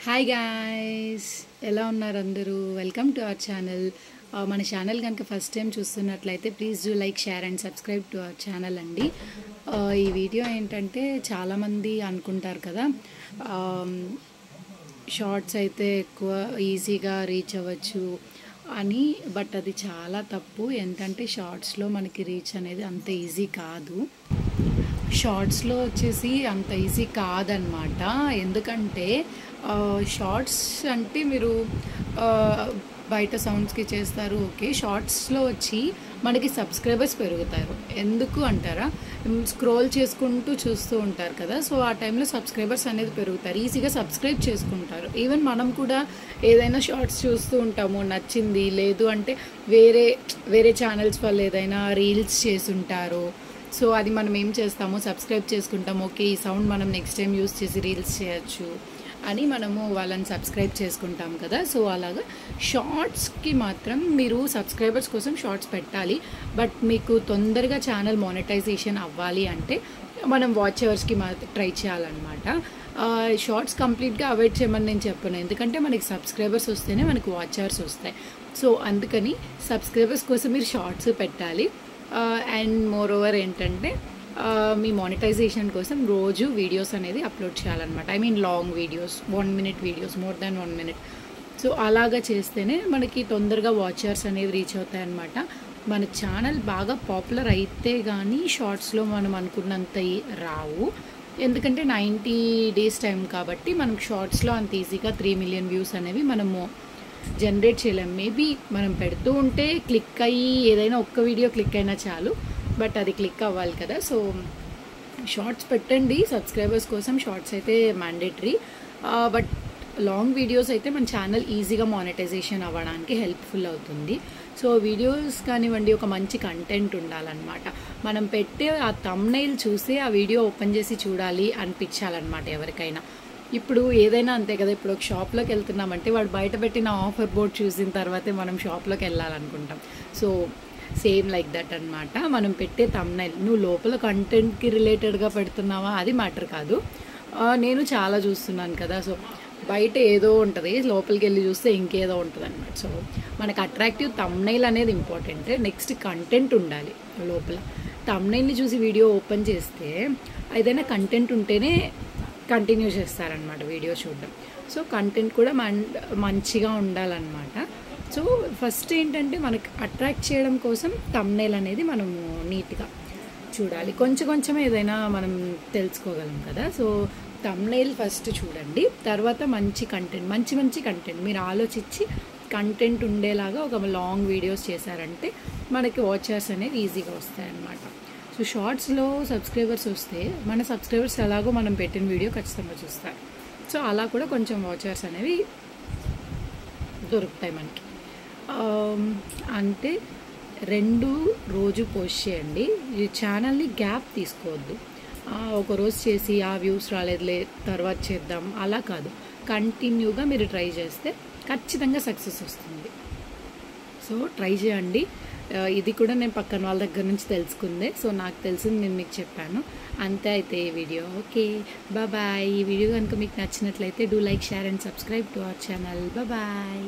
Hi guys, ఎలా ఉన్నారు అందరూ? Welcome to our channel. మన ఛానల్ కనుక ఫస్ట్ టైం చూస్తున్నట్లయితే please do like, share and subscribe to our channel అండి. ఈ వీడియో ఏంటంటే చాలామంది అనుకుంటారు కదా, షార్ట్స్ అయితే ఎక్కువ ఈజీగా రీచ్ అవ్వచ్చు అని. బట్ అది చాలా తప్పు. ఏంటంటే షార్ట్స్లో మనకి రీచ్ అనేది అంత ఈజీ కాదు. షార్ట్స్లో వచ్చేసి అంత ఈజీ కాదనమాట. ఎందుకంటే షార్ట్స్ అంటే మీరు బయట సౌండ్స్కి చేస్తారు, ఓకే. షార్ట్స్లో వచ్చి మనకి సబ్స్క్రైబర్స్ పెరుగుతారు. ఎందుకు అంటారా? స్క్రోల్ చేసుకుంటూ చూస్తూ ఉంటారు కదా, సో ఆ టైంలో సబ్స్క్రైబర్స్ అనేది పెరుగుతారు, ఈజీగా సబ్స్క్రైబ్ చేసుకుంటారు. ఈవెన్ మనం కూడా ఏదైనా షార్ట్స్ చూస్తూ ఉంటాము, నచ్చింది లేదు అంటే వేరే ఛానల్స్ వాళ్ళు ఏదైనా రీల్స్ చేసుంటారు, సో అది మనం ఏం చేస్తాము, సబ్స్క్రైబ్ చేసుకుంటాం. ఓకే, ఈ సౌండ్ మనం నెక్స్ట్ టైం యూస్ చేసి రీల్స్ చేయొచ్చు అని మనము వాళ్ళని సబ్స్క్రైబ్ చేసుకుంటాం కదా. సో అలాగా షార్ట్స్కి మాత్రం మీరు సబ్స్క్రైబర్స్ కోసం షార్ట్స్ పెట్టాలి. బట్ మీకు తొందరగా ఛానల్ మానిటైజేషన్ అవ్వాలి అంటే మనం వాచ్ అవర్స్కి ట్రై చేయాలన్నమాట. షార్ట్స్ కంప్లీట్గా అవాయిడ్ చేయమని నేను చెప్పను, ఎందుకంటే మనకి సబ్స్క్రైబర్స్ వస్తేనే మనకు వాచ్ అవర్స్ వస్తాయి. సో అందుకని సబ్స్క్రైబర్స్ కోసం మీరు షార్ట్స్ పెట్టాలి. అండ్ మోర్ ఓవర్ ఏంటంటే మీ మానిటైజేషన్ కోసం రోజు వీడియోస్ అనేది అప్లోడ్ చేయాలన్నమాట. I mean long videos, 1 minute videos, more than 1 minute. So అలాగా చేస్తేనే మనకి తొందరగా వాచర్స్ అనేవి రీచ్ అవుతాయి అన్నమాట. మన ఛానల్ బాగా పాపులర్ అయితే కానీ షార్ట్స్లో మనం అనుకున్నంత రావు. ఎందుకంటే 90 days టైం కాబట్టి మనం షార్ట్స్లో అంత ఈజీగా 3 million వ్యూస్ అనేవి మనము జనరేట్ చేయలేం. మేబీ మనం పెడుతూ ఉంటే క్లిక్ అయ్యి ఏదైనా ఒక్క వీడియో క్లిక్ అయినా చాలు, బట్ అది క్లిక్ అవ్వాలి కదా. సో షార్ట్స్ పెట్టండి సబ్స్క్రైబర్స్ కోసం, షార్ట్స్ అయితే మ్యాండేటరీ. బట్ లాంగ్ వీడియోస్ అయితే మన ఛానల్ ఈజీగా మానిటైజేషన్ అవ్వడానికి హెల్ప్ఫుల్ అవుతుంది. సో వీడియోస్ కానివ్వండి, ఒక మంచి కంటెంట్ ఉండాలన్నమాట. మనం పెట్టే ఆ థంబ్నెయిల్ చూసి ఆ వీడియో ఓపెన్ చేసి చూడాలి అనిపించాలన్నమాట ఎవరికైనా. ఇప్పుడు ఏదైనా అంతే కదా, ఇప్పుడు ఒక షాప్లోకి వెళ్తున్నామంటే వాడు బయట పెట్టిన ఆఫర్ బోర్డ్ చూసిన తర్వాతే మనం షాప్లోకి వెళ్ళాలనుకుంటాం. సో సేమ్ లైక్ దట్ అనమాట. మనం పెట్టే థంబ్నెయిల్ నువ్వు లోపల కంటెంట్కి రిలేటెడ్గా పెడుతున్నావా అది మ్యాటర్ కాదు. నేను చాలా చూస్తున్నాను కదా, సో బయట ఏదో ఉంటుంది, లోపలికి వెళ్ళి చూస్తే ఇంకేదో ఉంటుంది అనమాట. సో మనకు అట్రాక్టివ్ థంబ్నెయిల్ అనేది ఇంపార్టెంట్. నెక్స్ట్ కంటెంట్ ఉండాలి లోపల. థంబ్నెయిల్ని చూసి వీడియో ఓపెన్ చేస్తే ఏదైనా కంటెంట్ ఉంటేనే కంటిన్యూ చేస్తారనమాట వీడియో చూడడం. సో కంటెంట్ కూడా మంచిగా ఉండాలన్నమాట. సో ఫస్ట్ ఏంటంటే మనకు అట్రాక్ట్ చేయడం కోసం థంబ్నెయిల్ అనేది మనము నీట్గా చూడాలి. కొంచెం ఏదైనా మనం తెలుసుకోగలం కదా. సో థంబ్నెయిల్ ఫస్ట్ చూడండి, తర్వాత మంచి కంటెంట్ మీరు ఆలోచించి కంటెంట్ ఉండేలాగా ఒక లాంగ్ వీడియోస్ చేశారంటే మనకి వాచర్స్ అనేవి ఈజీగా వస్తాయన్నమాట. సో షార్ట్స్లో సబ్స్క్రైబర్స్ వస్తే మన సబ్స్క్రైబర్స్ ఎలాగో మనం పెట్టిన వీడియో ఖచ్చితంగా చూస్తారు. సో అలా కూడా కొంచెం వాచర్స్ అనేవి దొరుకుతాయి మనకి. అంటే 2 రోజు పోస్ట్ చేయండి. ఈ ఛానల్ని గ్యాప్ తీసుకోవద్దు. ఒకరోజు చేసి ఆ వ్యూస్ రాలేదులే తర్వాత చేద్దాం అలా కాదు. కంటిన్యూగా మీరు ట్రై చేస్తే ఖచ్చితంగా సక్సెస్ వస్తుంది. సో ట్రై చేయండి. ఇది కూడా నేను పక్కన వాళ్ళ దగ్గర నుంచి తెలుసుకుందే. సో నాకు తెలిసింది నేను మీకు చెప్పాను అంతే. అయితే ఈ వీడియో ఓకే, బాయ్. ఈ వీడియో కనుక మీకు నచ్చినట్లయితే do like, share and subscribe to our channel. Bye.